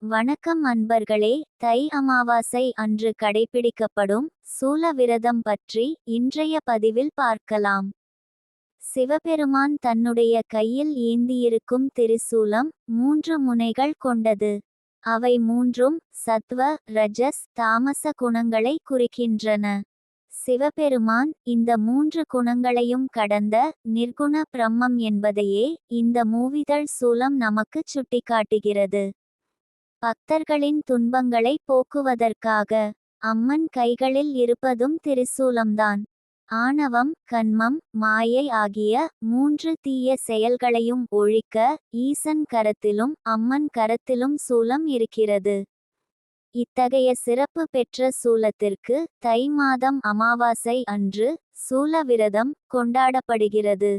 வணக்கம் அன்பர்களே. தை அமாவாசை அன்று கடைபிடிக்கப்படும் சூல விரதம் பற்றி இன்றைய பதிவில் பார்க்கலாம். சிவபெருமான் தன்னுடைய கையில் ஏந்தியிருக்கும் திரிசூலம் 3 முனைகள் கொண்டது. அவை மூன்றும் சத்வ, ரஜஸ், தாமச குணங்களை குறிக்கின்றன. சிவபெருமான் இந்த 3 குணங்களையும் கடந்த நிர்குண பிரம்மம் என்பதையே இந்த மூவிதழ் சூலம் நமக்குச் சுட்டிக்காட்டுகிறது. பக்தர்களின் துன்பங்களை போக்குவதற்காக அம்மன் கைகளில் இருப்பதும் திரிசூலம்தான். ஆணவம், கன்மம், மாயை ஆகிய 3 தீய செயல்களையும் ஒழிக்க ஈசன் கரத்திலும் அம்மன் கரத்திலும் சூலம் இருக்கிறது. இத்தகைய சிறப்பு பெற்ற சூலத்திற்கு தை மாதம் அமாவாசை அன்று சூல விரதம் கொண்டாடப்படுகிறது.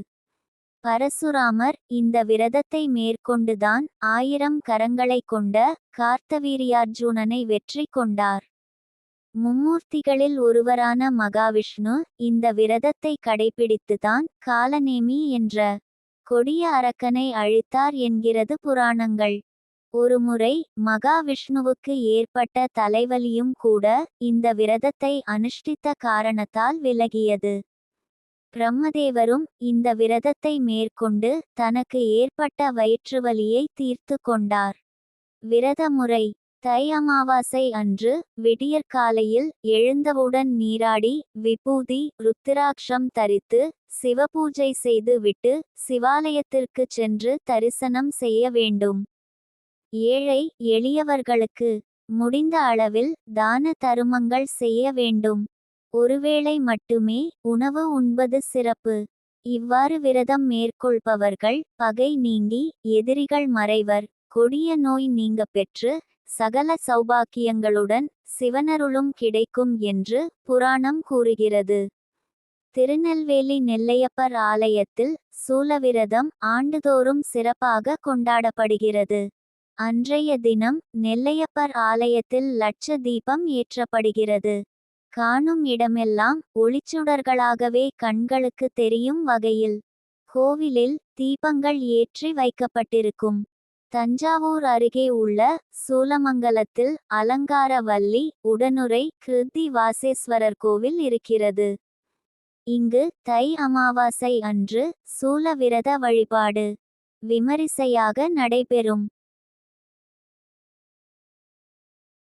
பரசுராமர் இந்த விரதத்தை மேற்கொண்டுதான் 1000 கரங்களைக் கொண்ட கார்த்தவீரியார்ஜுனனை வெற்றி கொண்டார். மும்மூர்த்திகளில் ஒருவரான மகாவிஷ்ணு இந்த விரதத்தை கடைபிடித்துதான் காலநேமி என்ற கொடிய அரக்கனை அழித்தார் என்கிறது புராணங்கள். ஒருமுறை மகாவிஷ்ணுவுக்கு ஏற்பட்ட தலைவலியும் கூட இந்த விரதத்தை அனுஷ்டித்த காரணத்தால் விலகியது. பிரம்மதேவரும் இந்த விரதத்தை மேற்கொண்டு தனக்கு ஏற்பட்ட வயிற்றுவலியை தீர்த்து கொண்டார். விரத முறை: தை அமாவாசை அன்று விடியற்காலையில் எழுந்தவுடன் நீராடி விபூதி ருத்திராட்சம் தரித்து சிவபூஜை செய்து விட்டு சிவாலயத்திற்கு சென்று தரிசனம் செய்ய வேண்டும். ஏழை எளியவர்களுக்கு முடிந்த அளவில் தான தருமங்கள் செய்ய வேண்டும். ஒருவேளை மட்டுமே உணவு உண்பது சிறப்பு. இவ்வாறு விரதம் மேற்கொள்பவர்கள் பகை நீங்கி எதிரிகள் மறைவர், கொடிய நோய் நீங்க பெற்று சகல சௌபாக்கியங்களுடன் சிவனருளும் கிடைக்கும் என்று புராணம் கூறுகிறது. திருநெல்வேலி நெல்லையப்பர் ஆலயத்தில் சூலவிரதம் ஆண்டுதோறும் சிறப்பாக கொண்டாடப்படுகிறது. அன்றைய தினம் நெல்லையப்பர் ஆலயத்தில் லட்ச தீபம் ஏற்றப்படுகிறது. காணும் இடமெல்லாம் ஒளிச்சுடர்களாகவே கண்களுக்கு தெரியும் வகையில் கோவிலில் தீபங்கள் ஏற்றி வைக்கப்பட்டிருக்கும். தஞ்சாவூர் அருகே உள்ள சூலமங்கலத்தில் அலங்கார வள்ளி உடனுறை கிருத்தி வாசேஸ்வரர் கோவில் இருக்கிறது. இங்கு தை அமாவாசை அன்று சூல விரத வழிபாடு விமரிசையாக நடைபெறும்.